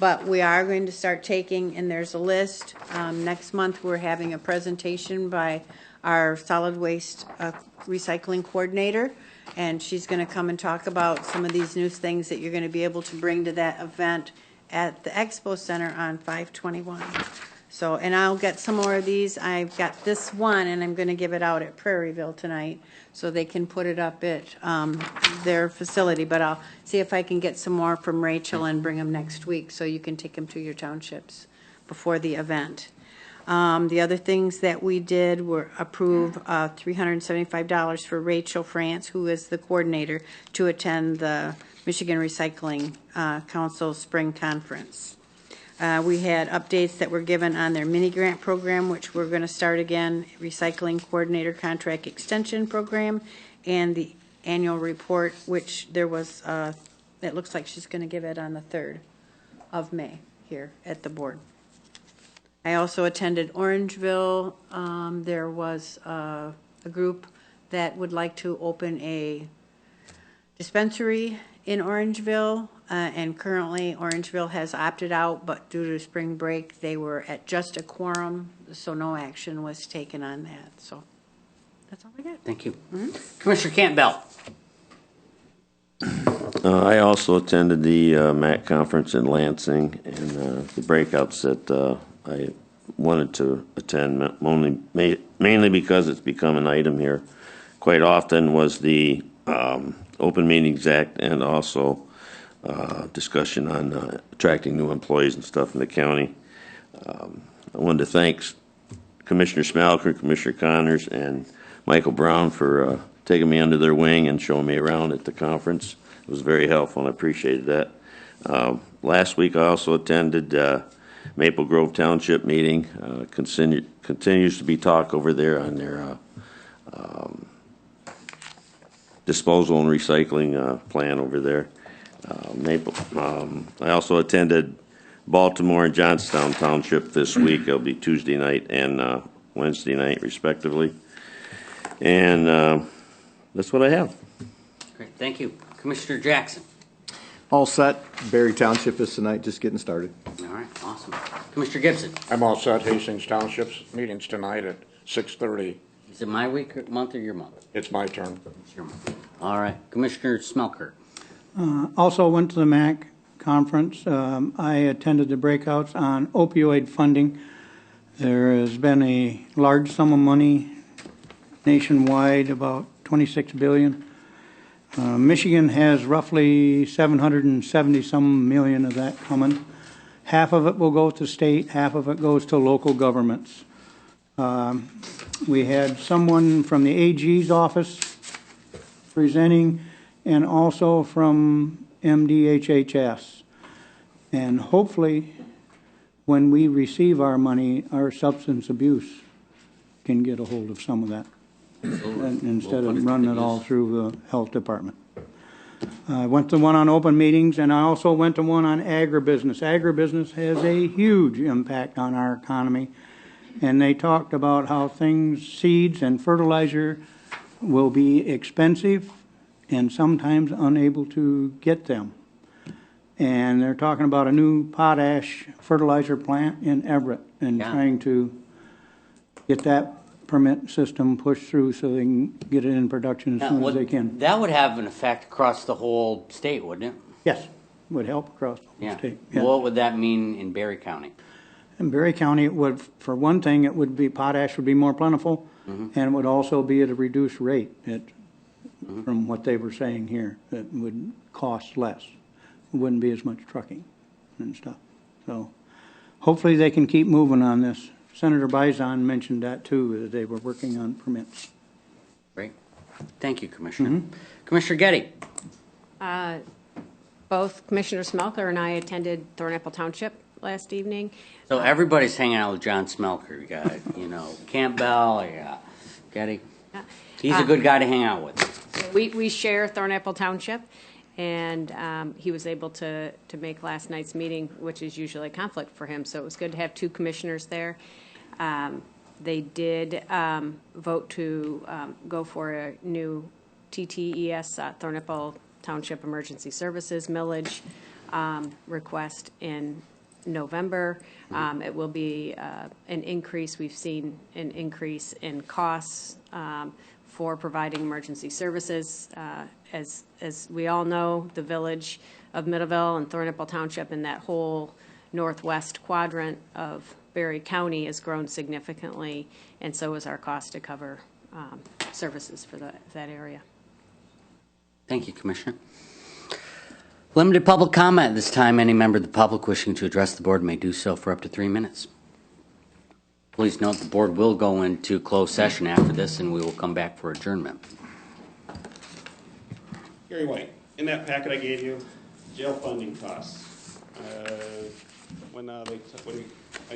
J: But we are going to start taking, and there's a list. Next month we're having a presentation by our solid waste recycling coordinator, and she's going to come and talk about some of these new things that you're going to be able to bring to that event at the Expo Center on 5/21. So, and I'll get some more of these. I've got this one, and I'm going to give it out at Prairieville tonight, so they can put it up at their facility. But I'll see if I can get some more from Rachel and bring them next week, so you can take them to your townships before the event. The other things that we did were approve $375 for Rachel France, who is the coordinator, to attend the Michigan Recycling Council Spring Conference. We had updates that were given on their mini grant program, which we're going to start again, Recycling Coordinator Contract Extension Program, and the annual report, which there was, it looks like she's going to give it on the 3rd of May here at the board. I also attended Orangeville. There was a group that would like to open a dispensary in Orangeville, and currently Orangeville has opted out, but due to spring break, they were at just a quorum, so no action was taken on that. So that's all I got.
A: Thank you. Commissioner Campbell.
O: I also attended the MAC conference in Lansing, and the breakouts that I wanted to attend, mainly because it's become an item here quite often, was the Open Meetings Act and also discussion on attracting new employees and stuff in the county. I wanted to thank Commissioner Smalker, Commissioner Connors, and Michael Brown for taking me under their wing and showing me around at the conference. It was very helpful, and I appreciated that. Last week, I also attended Maple Grove Township meeting. Continues to be talk over there on their disposal and recycling plan over there. I also attended Baltimore and Johnstown Township this week. It'll be Tuesday night and Wednesday night, respectively. And that's what I have.
A: Great, thank you. Commissioner Jackson.
N: All set. Berry Township is tonight, just getting started.
A: All right, awesome. Commissioner Gibson.
P: I'm all set. Hastings Township's meeting's tonight at 6:30.
A: Is it my week, or month, or your month?
P: It's my turn.
A: It's your month. All right, Commissioner Smelker.
M: Also went to the MAC conference. I attended the breakouts on opioid funding. There has been a large sum of money nationwide, about $26 billion. Michigan has roughly 770 some million of that coming. Half of it will go to state, half of it goes to local governments. We had someone from the AG's office presenting, and also from MDHHS. And hopefully, when we receive our money, our substance abuse can get a hold of some of that, instead of running it all through the health department. I went to one on open meetings, and I also went to one on agribusiness. Agribusiness has a huge impact on our economy, and they talked about how seeds and fertilizer will be expensive and sometimes unable to get them. And they're talking about a new potash fertilizer plant in Everett, and trying to get that permit system pushed through so they can get it in production as soon as they can.
A: That would have an effect across the whole state, wouldn't it?
M: Yes, would help across the whole state. Yeah.
A: What would that mean in Berry County?
M: In Berry County, it would, for one thing, it would be, potash would be more plentiful, and it would also be at a reduced rate. From what they were saying here, it would cost less. It wouldn't be as much trucking and stuff. So hopefully they can keep moving on this. Senator Bison mentioned that too, that they were working on permits.
A: Great. Thank you, Commissioner. Commissioner Getty.
I: Both Commissioner Smelker and I attended Thornapple Township last evening.
A: So everybody's hanging out with John Smelker. You got, Campbell, you got Getty. He's a good guy to hang out with.
I: We share Thornapple Township, and he was able to make last night's meeting, which is usually a conflict for him. So it was good to have two commissioners there. They did vote to go for a new TTES, Thornapple Township Emergency Services millage request in November. It will be an increase. We've seen an increase in costs for providing emergency services. As we all know, the village of Middleville and Thornapple Township and that whole northwest quadrant of Berry County has grown significantly, and so is our cost to cover services for that area.
A: Thank you, Commissioner. Limited public comment at this time. Any member of the public wishing to address the board may do so for up to 3 minutes. Please note the board will go into closed session after this, and we will come back for adjournment.
E: Gary White, in that packet I gave you, jail funding costs. When I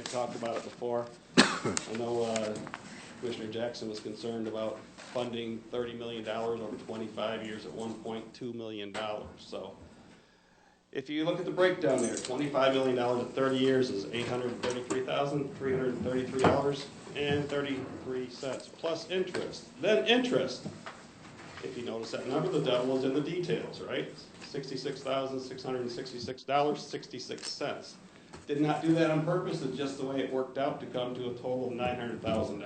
E: talked about it before, I know Commissioner Jackson was concerned about funding $30 million over 25 years at $1.2 million. So if you look at the breakdown there, $25 million at 30 years is $833,333.33 plus interest. Then interest If you notice that number, the devil is in the details, right? $66,666.66. Did not do that on purpose, it's just the way it worked out to come to a total of $900,000.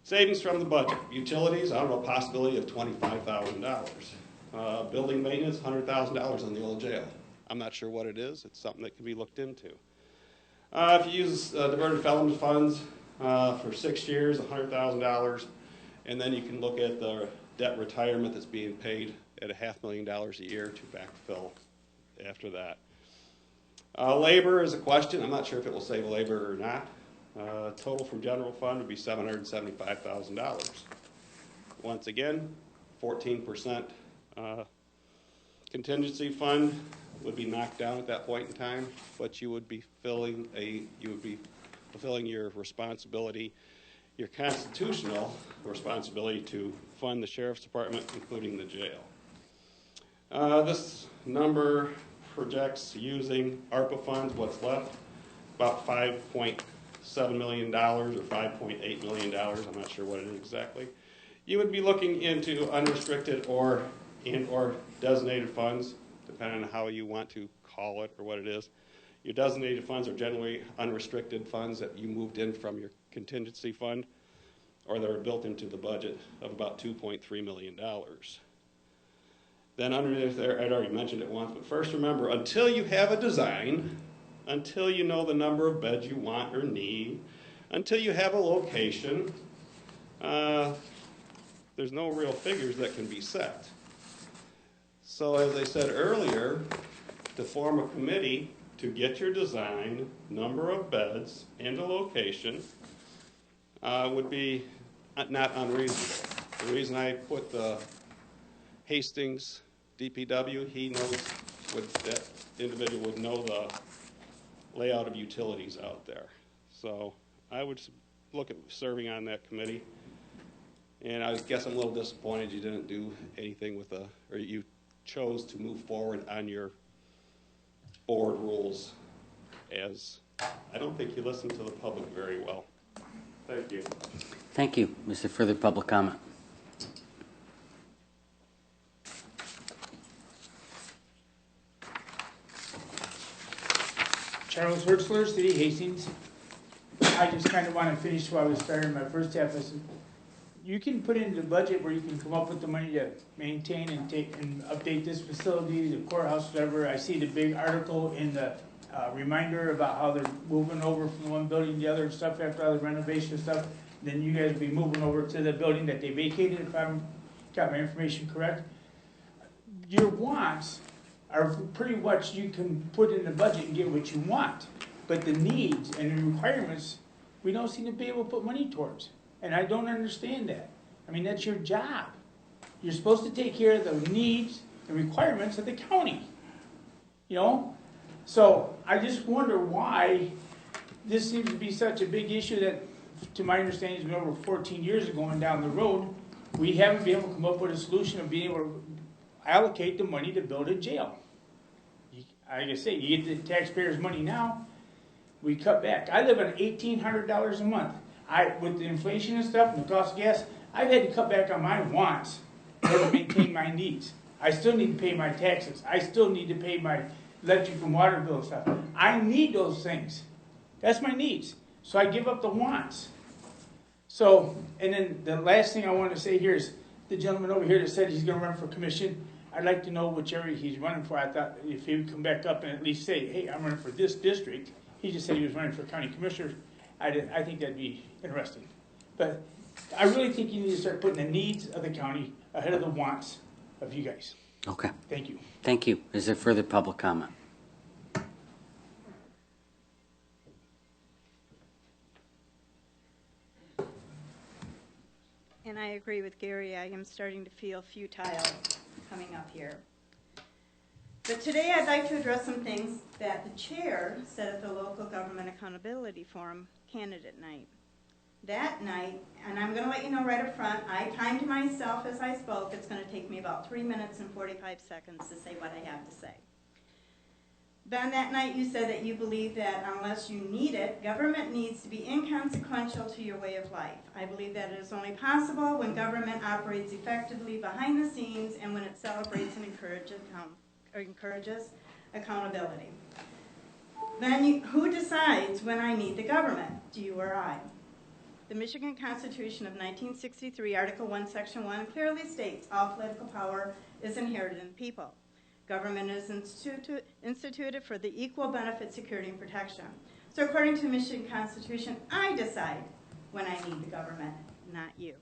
E: Savings from the budget. Utilities, I don't know, possibility of $25,000. Building maintenance, $100,000 on the old jail. I'm not sure what it is. It's something that can be looked into. If you use diverted felon funds for 6 years, $100,000, and then you can look at the debt retirement that's being paid at $500,000 a year to backfill after that. Labor is a question. I'm not sure if it will save labor or not. Total from general fund would be $775,000. Once again, 14% contingency fund would be knocked down at that point in time, but you would be fulfilling your responsibility, your constitutional responsibility to fund the sheriff's department, including the jail. This number projects using ARPA funds, what's left, about $5.7 million or $5.8 million, I'm not sure what it is exactly. You would be looking into unrestricted or designated funds, depending on how you want to call it or what it is. Your designated funds are generally unrestricted funds that you moved in from your contingency fund, or that are built into the budget of about $2.3 million. Then underneath there, I'd already mentioned it once, but first remember, until you have a design, until you know the number of beds you want or need, until you have a location, there's no real figures that can be set. So as I said earlier, to form a committee to get your design, number of beds, and a location would be not unreasonable. The reason I put the Hastings DPW, he knows, that individual would know the layout of utilities out there. So I would look at serving on that committee. And I guess I'm a little disappointed you didn't do anything with or you chose to move forward on your board rules, as I don't think you listened to the public very well. Thank you.
A: Thank you. Is there further public comment?
D: Charles Hertzler, City of Hastings. I just kind of want to finish what I was starting my first half. I said, you can put into the budget where you can come up with the money to maintain and update this facility, the courthouse, whatever. I see the big article in the reminder about how they're moving over from one building to the other and stuff after all the renovation and stuff. Then you guys will be moving over to the building that they vacated, if I've got my information correct. Your wants are pretty much you can put in the budget and get what you want. But the needs and the requirements, we don't seem to be able to put money towards. And I don't understand that. I mean, that's your job. You're supposed to take care of the needs and requirements of the county. You know? So I just wonder why this seems to be such a big issue that, to my understanding, has been over 14 years ago and down the road. We haven't been able to come up with a solution of being able to allocate the money to build a jail. Like I say, you get the taxpayers' money now, we cut back. I live on $1,800 a month. With the inflation and stuff and the cost of gas, I've had to cut back on my wants in order to maintain my needs. I still need to pay my taxes. I still need to pay my electric and water bill and stuff. I need those things. That's my needs. So I give up the wants. So, and then the last thing I want to say here is the gentleman over here that said he's going to run for commission. I'd like to know which area he's running for. I thought if he would come back up and at least say, hey, I'm running for this district. He just said he was running for county commissioner. I think that'd be interesting. But I really think you need to start putting the needs of the county ahead of the wants of you guys.
A: Okay.
D: Thank you.
A: Thank you. Is there further public comment?
C: And I agree with Gary. I am starting to feel futile coming up here. But today I'd like to address some things that the chair said at the Local Government Accountability Forum candidate night. That night, and I'm going to let you know right up front, I timed myself as I spoke. It's going to take me about 3 minutes and 45 seconds to say what I have to say. Ben, that night you said that you believe that unless you need it, government needs to be inconsequential to your way of life. I believe that it is only possible when government operates effectively behind the scenes and when it celebrates and encourages accountability. Then who decides when I need the government? Do you or I? The Michigan Constitution of 1963, Article 1, Section 1 clearly states all political power is inherited in the people. Government is instituted for the equal benefit, security, and protection. So according to the Michigan Constitution, I decide when I need the government, not you.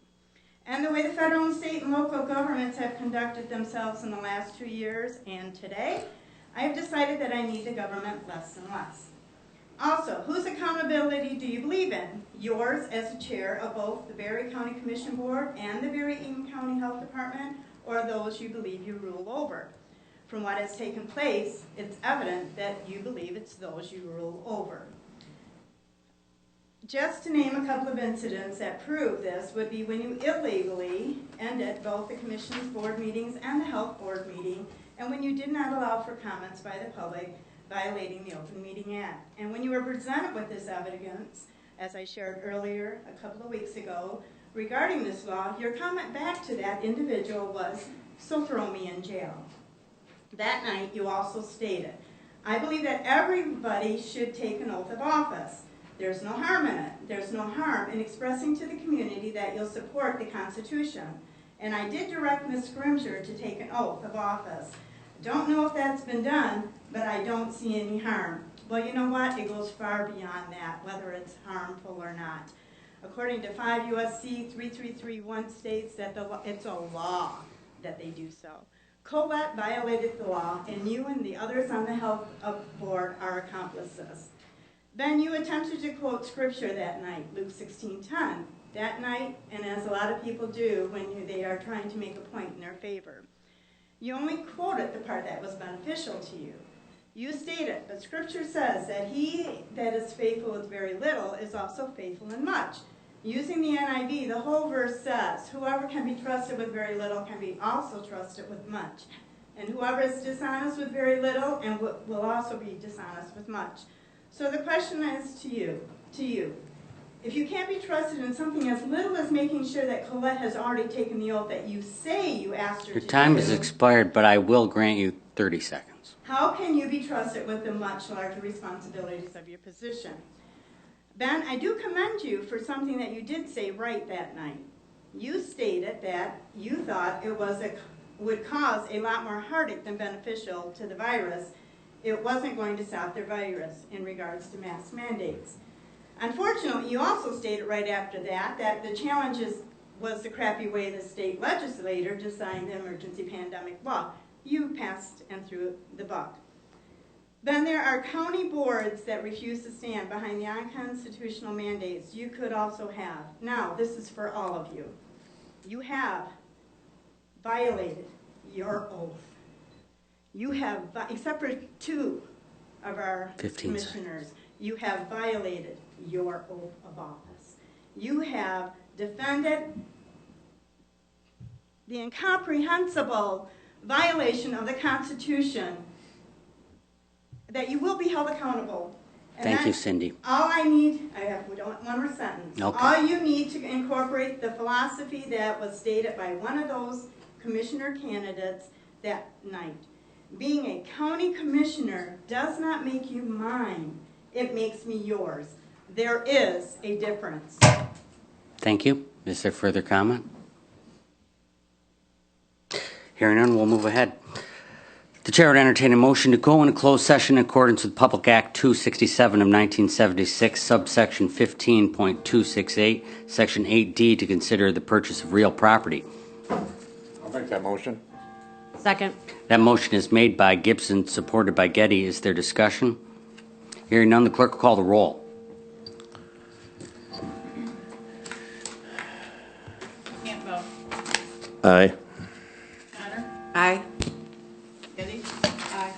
C: And the way the federal and state and local governments have conducted themselves in the last 2 years and today, I have decided that I need the government less and less. Also, whose accountability do you believe in? Yours as the chair of both the Berry County Commission Board and the Berry-Eaton County Health Department, or those you believe you rule over? From what has taken place, it's evident that you believe it's those you rule over. Just to name a couple of incidents that prove this would be when you illegally ended both the Commission's board meetings and the Health Board meeting, and when you did not allow for comments by the public, violating the Open Meeting Act. And when you were presented with this evidence, as I shared earlier a couple of weeks ago, regarding this law, your comment back to that individual was, "So throw me in jail." That night, you also stated, "I believe that everybody should take an oath of office. There's no harm in it. There's no harm in expressing to the community that you'll support the Constitution. And I did direct Ms. Scrimger to take an oath of office. Don't know if that's been done, but I don't see any harm." Well, you know what? It goes far beyond that, whether it's harmful or not. According to 5 U.S.C. 3331 states that it's a law that they do so. Colette violated the law, and you and the others on the health board are accomplices. Then you attempted to quote scripture that night, Luke 16:10. That night, and as a lot of people do when they are trying to make a point in their favor, you only quoted the part that was beneficial to you. You stated, but scripture says that he that is faithful with very little is also faithful in much. Using the NIV, the whole verse says, whoever can be trusted with very little can be also trusted with much. And whoever is dishonest with very little and will also be dishonest with much. So the question is to you, if you can't be trusted in something as little as making sure that Colette has already taken the oath that you say you asked her to do.
A: Your time has expired, but I will grant you 30 seconds.
C: How can you be trusted with the much larger responsibilities of your position? Ben, I do commend you for something that you did say right that night. You stated that you thought it would cause a lot more heartache than beneficial to the virus. It wasn't going to stop the virus in regards to mask mandates. Unfortunately, you also stated right after that the challenge was the crappy way the state legislator designed the emergency pandemic law. You passed and threw the buck. Then there are county boards that refuse to stand behind the unconstitutional mandates you could also have. Now, this is for all of you. You have violated your oath. You have, except for 2 of our commissioners, you have violated your oath of office. You have defended the incomprehensible violation of the Constitution that you will be held accountable. And
A: Thank you, Cindy.
C: All I need, I have one more sentence.
A: Okay.
C: All you need to incorporate the philosophy that was stated by one of those commissioner candidates that night. Being a county commissioner does not make you mine. It makes me yours. There is a difference.
A: Thank you. Is there further comment? Hearing none, we'll move ahead. The chair would entertain a motion to go into closed session in accordance with Public Act 267 of 1976, subsection 15.268, section 8D, to consider the purchase of real property.
P: I'll make that motion.
I: Second.
A: That motion is made by Gibson, supported by Getty. Is there discussion? Hearing none, the clerk will call the roll.
L: Campbell.
O: Aye.
L: Connor.
J: Aye.
L: Getty. Aye.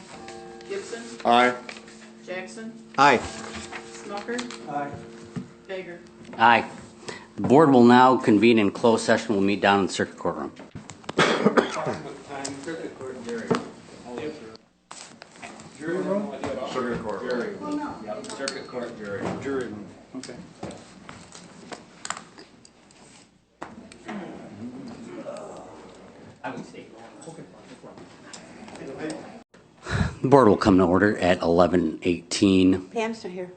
L: Gibson.
P: Aye.
L: Jackson.
N: Aye.
L: Smucker.
M: Aye.
L: Hager.
A: Aye. The board will now convene in closed session. We'll meet down in the circuit court room.
E: Circuit court, Jerry. Jury room?
P: Circuit Court.
A: Circuit Court jury.
D: Jury room, okay.
A: The board will come to order at 11:18.
J: Pam's not here.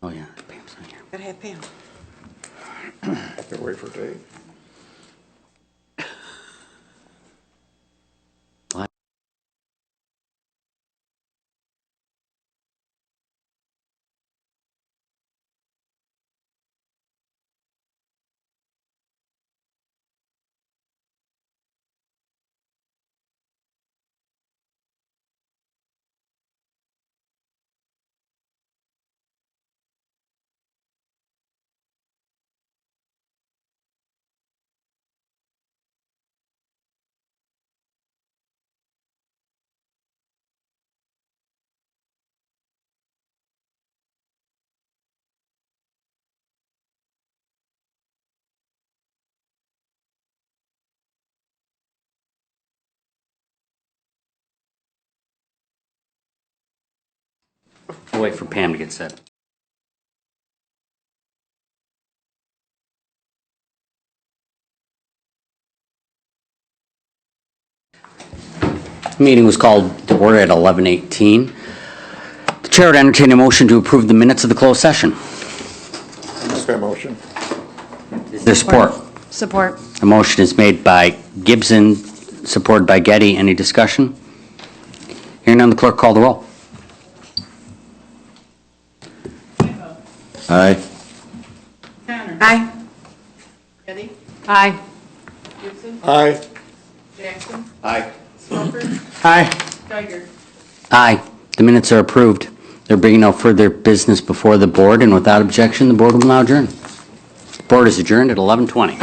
A: Oh, yeah, Pam's not here.
J: Gotta have Pam.
P: Have to wait for Dave.
A: We'll wait for Pam to get set. Meeting was called to order at 11:18. The chair would entertain a motion to approve the minutes of the closed session.
P: Make that motion.
A: Is there support?
I: Support.
A: A motion is made by Gibson, supported by Getty. Any discussion? Hearing none, the clerk call the roll.
N: Aye.
L: Tanner.
J: Aye.
L: Getty.
I: Aye.
L: Gibson.
P: Aye.
L: Jackson.
N: Aye.
L: Smelter.
M: Aye.
L: Geiger.
A: Aye. The minutes are approved. There being no further business before the board, and without objection, the board will now adjourn. Board is adjourned at 11:20.